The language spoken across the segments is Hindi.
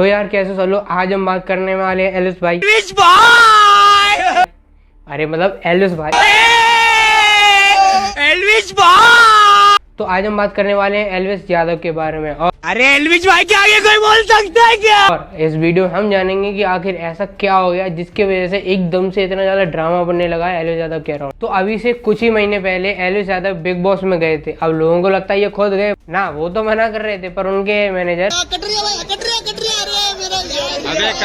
तो यार कैसे चलो, आज हम बात करने वाले हैं एलिस भाई। अरे मतलब एलिस भाई। एल्विश भाई। तो आज हम बात करने वाले हैं एल्विश यादव के बारे में। और अरे एल्विश भाई के आगे कोई बोल सकता है क्या? और इस वीडियो में हम जानेंगे कि आखिर ऐसा क्या हो गया जिसकी वजह से एकदम से इतना ज्यादा ड्रामा बनने लगा है एल्विश यादव कह रहा हूँ। तो अभी से कुछ ही महीने पहले एल्विश यादव बिग बॉस में गए थे। अब लोगों को लगता है ये खुद गए ना, वो तो मना कर रहे थे, पर उनके मैनेजर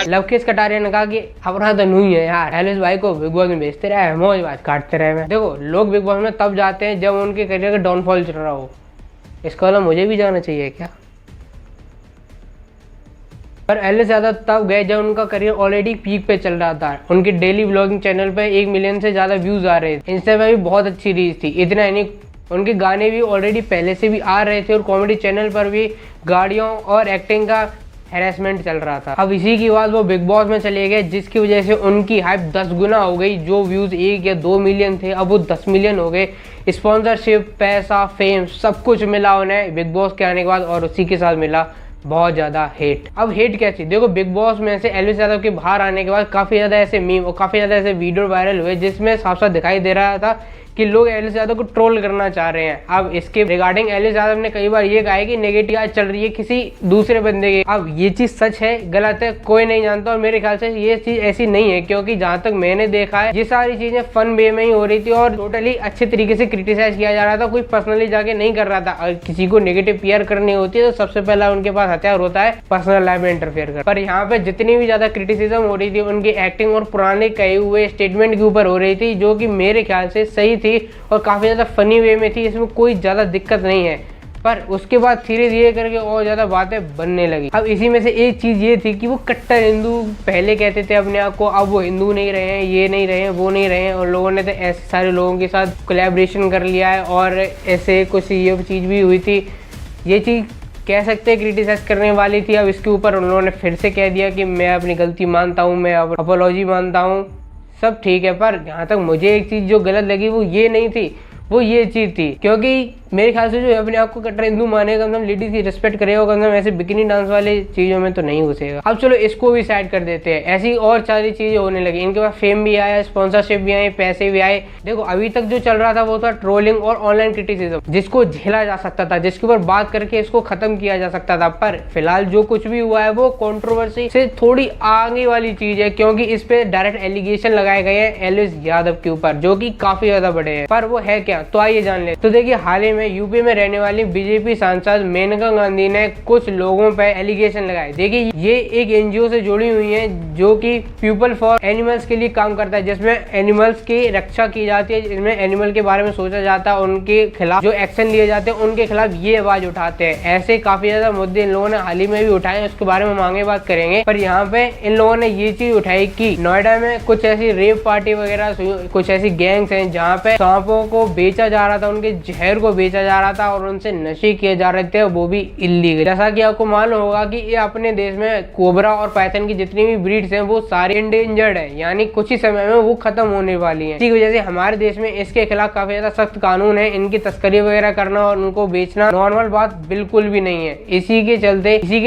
लवकेश कटारिया ने कहा कि अपना तो नहीं है यार, एल्विश भाई को बिग बॉस में भेजते रहे, मौज बात काटते रहे। देखो लोग बिग बॉस में तब जाते हैं जब उनके करियर का डाउनफॉल चल रहा हो। इसका मतलब मुझे भी जाना चाहिए क्या? पर एलिस यादव तब गए जब उनका करियर ऑलरेडी पीक पे चल रहा था। उनके डेली व्लॉगिंग चैनल पे 1 मिलियन से ज्यादा व्यूज आ रहे थे, इंस्टा पे भी बहुत अच्छी रीच थी। इतना नहीं, उनके गाने भी ऑलरेडी पहले से भी आ रहे थे और कॉमेडी चैनल पर भी गाड़ियों और एक्टिंग का हैरेसमेंट चल रहा था। अब इसी की बात वो बिग बॉस में चले गए, जिसकी वजह से उनकी हाइप 10 गुना हो गई। जो व्यूज 1 या 2 मिलियन थे अब वो 10 मिलियन हो गए। स्पॉन्सरशिप, पैसा, फेम सब कुछ मिला उन्हें बिग बॉस के आने के बाद, और उसी के साथ मिला बहुत ज्यादा हेट। अब हेट क्या चीज? देखो बिग बॉस में से एल्विश यादव के बाहर आने के बाद काफी ज्यादा ऐसे मीम और काफी ज्यादा ऐसे वीडियो वायरल हुए जिसमें साफ साफ दिखाई दे रहा था कि लोग एल्विश यादव को ट्रोल करना चाह रहे हैं। अब इसके रिगार्डिंग एल्विश यादव ने कई बार ये कहा है कि नेगेटिव आज चल रही है किसी दूसरे बंदे की। अब ये चीज सच है गलत है कोई नहीं जानता, और मेरे ख्याल से ये चीज ऐसी नहीं है, क्योंकि जहां तक मैंने देखा है ये सारी चीजें फन वे में ही हो रही थी और टोटली अच्छे तरीके से क्रिटिसाइज किया जा रहा था। कोई पर्सनली जाके नहीं कर रहा था। अगर किसी को नेगेटिव पीआर करनी होती है तो सबसे पहला उनके पास हथियार होता है पर्सनल लाइफ में इंटरफेयर कर। पर यहाँ पे जितनी भी ज्यादा क्रिटिसिज्म हो रही थी उनकी एक्टिंग और पुराने कहे हुए स्टेटमेंट के ऊपर हो रही थी, जो कि मेरे ख्याल से सही थी और काफी ज्यादा फनी वे में थी। इसमें कोई ज्यादा दिक्कत नहीं है। पर उसके बाद धीरे धीरे करके और ज्यादा बातें बनने लगी। अब इसी में से एक चीज ये थी कि वो कट्टर हिंदू पहले कहते थे अपने आप को, अब वो हिंदू नहीं रहे हैं, ये नहीं रहे हैं, वो नहीं रहे हैं, और लोगों ने तो ऐसे सारे लोगों के साथ कोलैबोरेशन कर लिया है। और ऐसे कुछ ये चीज भी हुई थी, ये चीज कह सकते हैं क्रिटिसाइज करने वाली थी। अब इसके ऊपर उन लोगों ने फिर से कह दिया कि मैं अपनी गलती मानता हूँ, मैं अपोलॉजी मानता हूँ, सब ठीक है। पर जहाँ तक मुझे एक चीज जो गलत लगी वो ये नहीं थी, वो ये चीज थी, क्योंकि मेरे ख्याल से जो अपने आप को कट्टर हिंदू मानेगा, मतलब लेडीज की रिस्पेक्ट करेगा, मतलब ऐसे बिकिनी डांस वाले चीजों में तो नहीं घुसेगा। अब चलो इसको भी साइड कर देते हैं। ऐसी और सारी चीजें होने लगी, इनके पास फेम भी आया, स्पॉन्सरशिप भी आए, पैसे भी आए। देखो अभी तक जो चल रहा था वो था ट्रोलिंग और ऑनलाइन क्रिटिसिज्म, जिसको झेला जा सकता था, जिसके ऊपर बात करके इसको खत्म किया जा सकता था। पर फिलहाल जो कुछ भी हुआ है वो कंट्रोवर्सी से थोड़ी आगे वाली चीज है, क्योंकि इस पे डायरेक्ट एलिगेशन लगाए गए हैं एल्विश यादव के ऊपर, जो कि काफी ज्यादा बड़े हैं। पर वो है क्या, तो आइए जान ले। तो देखिए हाल ही में यूपी में रहने वाली बीजेपी सांसद मेनका गांधी ने कुछ लोगों पर एलिगेशन लगाए। देखिए ये एक एनजीओ से जुड़ी हुई है जो कि पीपल फॉर एनिमल्स के लिए काम करता है, जिसमें एनिमल्स की रक्षा की जाती है, जिसमें एनिमल के बारे में सोचा जाता है, उनके खिलाफ जो एक्शन लिए जाते हैं उनके खिलाफ ये आवाज उठाते हैं। ऐसे काफी ज्यादा मुद्दे इन लोगों ने हाल ही में भी उठाए, उसके बारे में हम आगे बात करेंगे। पर यहाँ पे इन लोगों ने ये चीज उठाई कि नोएडा में कुछ ऐसी रेप पार्टी वगैरह, कुछ ऐसी गैंग्स हैं जहाँ पे सांपों को बेचा जा रहा था, उनके जहर को बेचा जा रहा था और उनसे नशे किए जा रहे थे, वो भी इल्लीगल। जैसा कि आपको मालूम होगा कि ये अपने देश में कोबरा और पाइथन की जितनी भी ब्रीड्स हैं वो सारी इंडेंजर्ड है, यानी कुछ ही समय में वो खत्म होने वाली हैं। इसी वजह से हमारे देश में इसके खिलाफ काफी ज्यादा सख्त कानून है। इनकी तस्करी वगैरह करना और उनको बेचना नॉर्मल बात बिल्कुल भी नहीं है। इसी के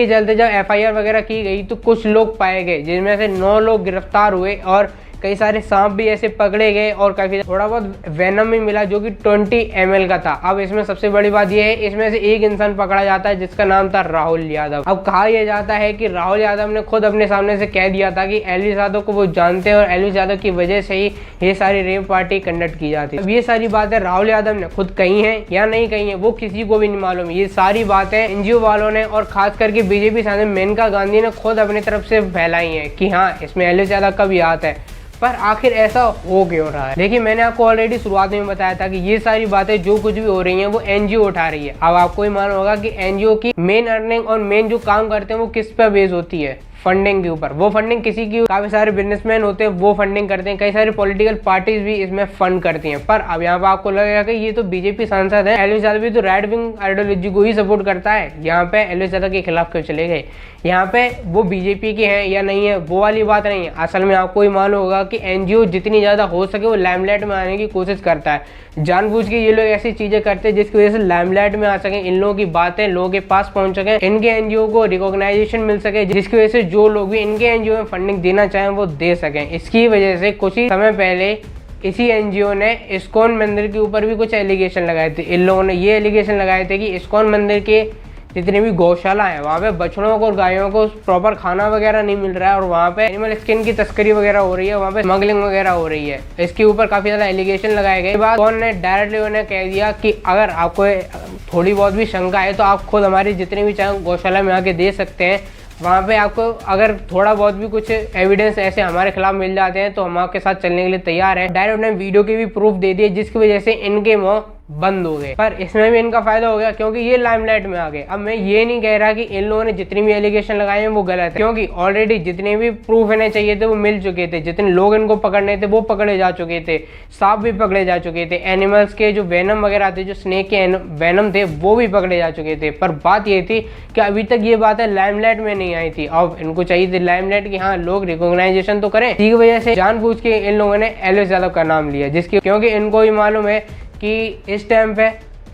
चलते जब FIR वगैरह की गई तो कुछ लोग पाए गए, जिनमें से 9 लोग गिरफ्तार हुए और कई सारे सांप भी ऐसे पकड़े गए और काफी थोड़ा बहुत वेनम भी मिला, जो कि 20 ml का था। अब इसमें सबसे बड़ी बात यह है, इसमें से एक इंसान पकड़ा जाता है जिसका नाम था राहुल यादव। अब कहा यह जाता है कि राहुल यादव ने खुद अपने सामने से कह दिया था कि एल्विश यादव को वो जानते हैं और एल्विश यादव की वजह से ही ये सारी रेप पार्टी कंडक्ट की जाती है। अब ये सारी बातें राहुल यादव ने खुद कही है या नहीं कही है वो किसी को भी नहीं मालूम। ये सारी बातें एनजीओ वालों ने और खास करके बीजेपी सांसद मेनका गांधी ने खुद अपनी तरफ से फैलाई है कि हाँ इसमें एल्विश यादव का भी हाथ है। पर आखिर ऐसा हो क्यों रहा है? देखिए मैंने आपको ऑलरेडी शुरुआत में बताया था कि ये सारी बातें जो कुछ भी हो रही हैं वो एनजीओ उठा रही है। अब आपको ही मालूम होगा कि एनजीओ की मेन अर्निंग और मेन जो काम करते हैं वो किस पे बेस होती है, फंडिंग के ऊपर। वो फंडिंग किसी की, काफी सारे बिजनेसमैन होते हैं वो फंडिंग करते हैं, कई सारी पॉलिटिकल पार्टीज भी इसमें फंड करती हैं। पर अब यहाँ पे आपको लगेगा कि ये तो बीजेपी सांसद है, एल्विश यादव भी तो राइट विंग आइडियोलॉजी को ही सपोर्ट करता है, यहाँ पे एल्विश यादव के खिलाफ क्यों चले गए? यहाँ पे वो बीजेपी के हैं या नहीं है वो वाली बात नहीं है। असल में आपको ही मालूम होगा कि एनजीओ जितनी ज़्यादा हो सके वो लाइमलाइट में आने की कोशिश करता है। जानबूझ के ये लोग ऐसी चीज़ें करते हैं जिसकी वजह से लाइमलाइट में आ सकें, इन लोगों की बातें लोगों के पास पहुंच सकें, इनके एनजीओ को रिकॉग्नाइजेशन मिल सके, जिसकी वजह से जो लोग भी इनके एनजीओ में फंडिंग देना चाहें वो दे सकें। इसकी वजह से कुछ ही समय पहले इसी एनजीओ ने इस्कॉन मंदिर के ऊपर भी कुछ एलिगेशन लगाए थे। इन लोगों ने ये एलिगेशन लगाए थे कि इस्कॉन मंदिर के जितनी भी गौशाला है वहाँ पे बछड़ों को और गायों को प्रॉपर खाना वगैरह नहीं मिल रहा है और वहाँ पे एनिमल स्किन की तस्करी वगैरह हो रही है, वहाँ पे स्मगलिंग वगैरह हो रही है। इसके ऊपर काफ़ी ज़्यादा एलिगेशन लगाए गए। बाद कौन ने डायरेक्टली उन्हें कह दिया कि अगर आपको थोड़ी बहुत भी शंका है तो आप खुद हमारी जितनी भी चाहे गौशाला में आके दे सकते हैं। वहाँ पे आपको अगर थोड़ा बहुत भी कुछ एविडेंस ऐसे हमारे खिलाफ मिल जाते हैं तो हम आपके साथ चलने के लिए तैयार हैं। डायरेक्ट ने वीडियो के भी प्रूफ दे दिए जिसकी वजह से इनके मुंह बंद हो गए। पर इसमें भी इनका फायदा हो गया क्योंकि ये लाइमलाइट में आ गए। अब मैं ये नहीं कह रहा कि इन लोगों ने जितनी भी एलिगेशन लगाए हैं वो गलत है, क्योंकि ऑलरेडी जितने भी प्रूफ इन्हें चाहिए थे वो मिल चुके थे। जितने लोग इनको पकड़ने थे वो पकड़े जा चुके थे, सांप भी पकड़े जा चुके थे, एनिमल्स के जो वेनम वगैरह थे, जो स्नेक के वेनम थे वो भी पकड़े जा चुके थे। पर बात ये थी कि अभी तक ये बात है लाइमलाइट में नहीं आई थी। अब इनको चाहिए थी लाइमलाइट कि हाँ लोग रिकॉग्नाइजेशन तो करें। इसी की वजह से जानबूझ के इन लोगों ने एलिस यादव का नाम लिया, जिसकी क्योंकि इनको भी मालूम है कि इस टाइम पे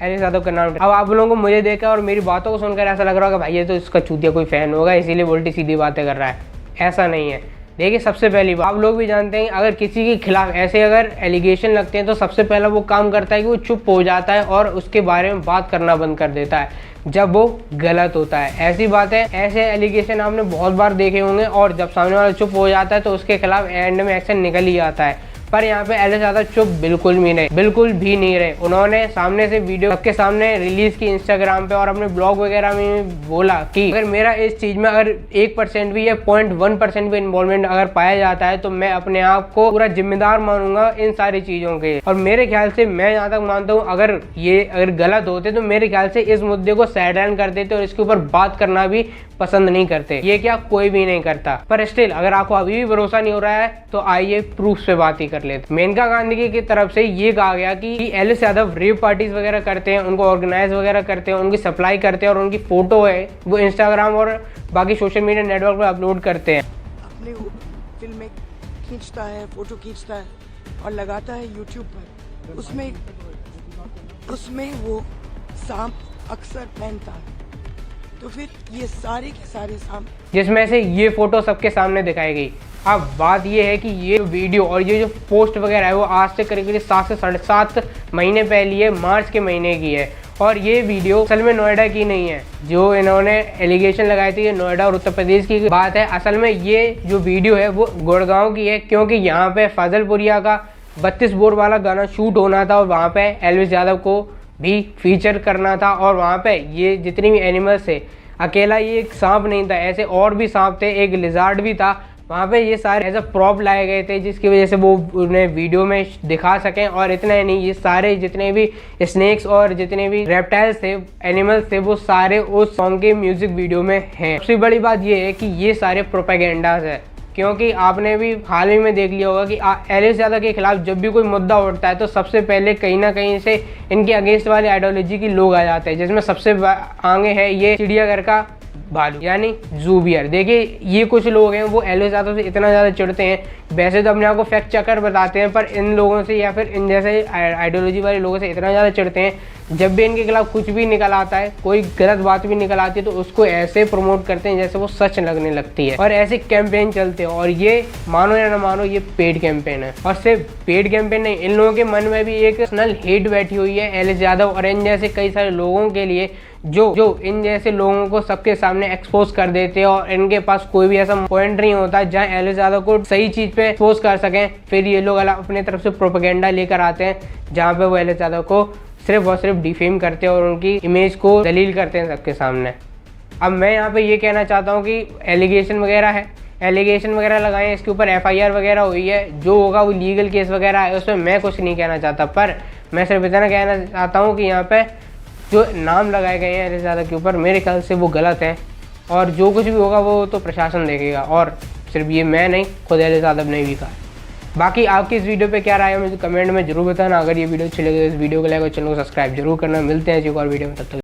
एलिस यादव का नाम। अब आप लोगों को मुझे देखा और मेरी बातों को सुनकर ऐसा लग रहा होगा भाई ये तो इसका चूतिया कोई फैन होगा इसीलिए उल्टी सीधी बातें कर रहा है। ऐसा नहीं है। देखिए सबसे पहली बात आप लोग भी जानते हैं अगर किसी के खिलाफ ऐसे अगर एलिगेशन लगते हैं तो सबसे पहला वो काम करता है कि वो चुप हो जाता है और उसके बारे में बात करना बंद कर देता है जब वो गलत होता है। ऐसी बातें ऐसे एलिगेशन आपने बहुत बार देखे होंगे और जब सामने वाला चुप हो जाता है तो उसके खिलाफ एंड में एक्शन निकल ही आता है। पर यहाँ पे एलिस यादव चुप बिल्कुल भी नहीं रहे। उन्होंने सामने से वीडियो सबके सामने रिलीज की इंस्टाग्राम पे और अपने ब्लॉग वगैरह में बोला कि अगर मेरा इस चीज में अगर 1% भी या 0.1% भी इन्वॉल्वमेंट अगर पाया जाता है तो मैं अपने आप को पूरा जिम्मेदार मानूंगा इन सारी चीजों के। और मेरे ख्याल से मैं यहाँ तक मानता हूँ अगर गलत होते तो मेरे ख्याल से इस मुद्दे को साइडलाइन कर देते और इसके ऊपर बात करना भी पसंद नहीं करते। ये क्या कोई भी नहीं करता। पर स्टिल अगर आपको अभी भी भरोसा नहीं हो रहा है तो आइए प्रूफ पे बात ही कर लेते। मेनका गांधी की तरफ से ये कहा गया कि एलिस यादव रेप पार्टीज वगैरह करते हैं, उनको ऑर्गेनाइज वगैरह करते हैं, उनकी सप्लाई करते हैं और उनकी फोटो है वो इंस्टाग्राम और बाकी सोशल मीडिया नेटवर्क पर अपलोड करते हैं। अपने फिल्म में खींचता है, फोटो खींचता है और लगाता है यूट्यूब पर। उसमें वो सांप अक्सर पहनता है। तो फिर ये सारे के सारे सांप जिसमें से ये फोटो सबके सामने दिखाई गई। अब बात ये है कि ये वीडियो और ये जो पोस्ट वगैरह है वो आज से करीब 7 से 7.5 महीने पहले है, मार्च के महीने की है। और ये वीडियो असल में नोएडा की नहीं है जो इन्होंने एलिगेशन लगाई थी। ये नोएडा और उत्तर प्रदेश की बात है। असल में ये जो वीडियो है वो गुड़गांव की है क्योंकि यहाँ पे फजलपुरिया का 32 बोर वाला गाना शूट होना था और वहाँ पे एलिस यादव को भी फीचर करना था। और वहाँ पे ये जितनी भी एनिमल्स थे, अकेला ये एक सांप नहीं था, ऐसे और भी सांप थे, एक लिजार्ड भी था। वहाँ पे ये सारे एज अ प्रॉप लाए गए थे जिसकी वजह से वो उन्हें वीडियो में दिखा सकें। और इतना ही नहीं, ये सारे जितने भी स्नेक्स और जितने भी रेप्टाइल्स थे, एनिमल्स थे, वो सारे उस सॉन्ग के म्यूजिक वीडियो में हैं। सबसे बड़ी बात ये है कि ये सारे प्रोपेगेंडास है क्योंकि आपने भी हाल ही में देख लिया होगा कि एलिस यादव के खिलाफ जब भी कोई मुद्दा उठता है तो सबसे पहले कहीं ना कहीं से इनके अगेंस्ट वाली आइडियोलॉजी के लोग आ जाते हैं, जिसमें सबसे आगे है ये चिड़ियाघर का भालू यानी जूबियर। देखिए ये कुछ लोग हैं वो एलिस यादव से इतना ज़्यादा चिढ़ते हैं, वैसे तो अपने आप को फैक्ट चेकर बताते हैं, पर इन लोगों से या फिर इन जैसे आइडियोलॉजी वाले लोगों से इतना ज़्यादा चिढ़ते हैं जब भी इनके खिलाफ कुछ भी निकल आता है, कोई गलत बात भी निकल आती है तो उसको ऐसे प्रमोट करते हैं जैसे वो सच लगने लगती है। और ऐसे कैंपेन चलते हैं और ये मानो या ना मानो ये पेड कैंपेन है। और सिर्फ पेड कैंपेन नहीं, इन लोगों के मन में भी एक पर्सनल हेट बैठी हुई है एलिस यादव और इन जैसे कई सारे लोगों के लिए जो इन जैसे लोगों को सबके सामने एक्सपोज कर देते हैं। और इनके पास कोई भी ऐसा पॉइंट नहीं होता जहां एलिस यादव को सही चीज पे एक्सपोज कर सकें। फिर ये लोग अपने तरफ से प्रोपेगेंडा लेकर आते हैं जहां पे वो एलिस यादव को सिर्फ और सिर्फ डिफेम करते हैं और उनकी इमेज को दलील करते हैं सबके सामने। अब मैं यहाँ पे ये कहना चाहता हूँ कि एलिगेशन वगैरह लगाएं, इसके ऊपर FIR वगैरह हुई है, जो होगा वो लीगल केस वगैरह है, उसमें मैं कुछ नहीं कहना चाहता। पर मैं सिर्फ इतना कहना चाहता हूँ कि यहाँ पे जो नाम लगाए गए हैं एलिस यादव के ऊपर मेरे ख्याल से वो गलत हैं और जो कुछ भी होगा वो तो प्रशासन देखेगा। और सिर्फ ये मैं नहीं, खुद एलिस यादव ने भी कहा। बाकी आपकी इस वीडियो पे क्या राय है मुझे कमेंट में जरूर बताना। अगर ये वीडियो अच्छी लगे तो इस वीडियो को लाइक और चैनल को सब्सक्राइब जरूर करना। मिलते हैं एक और वीडियो में, तब तक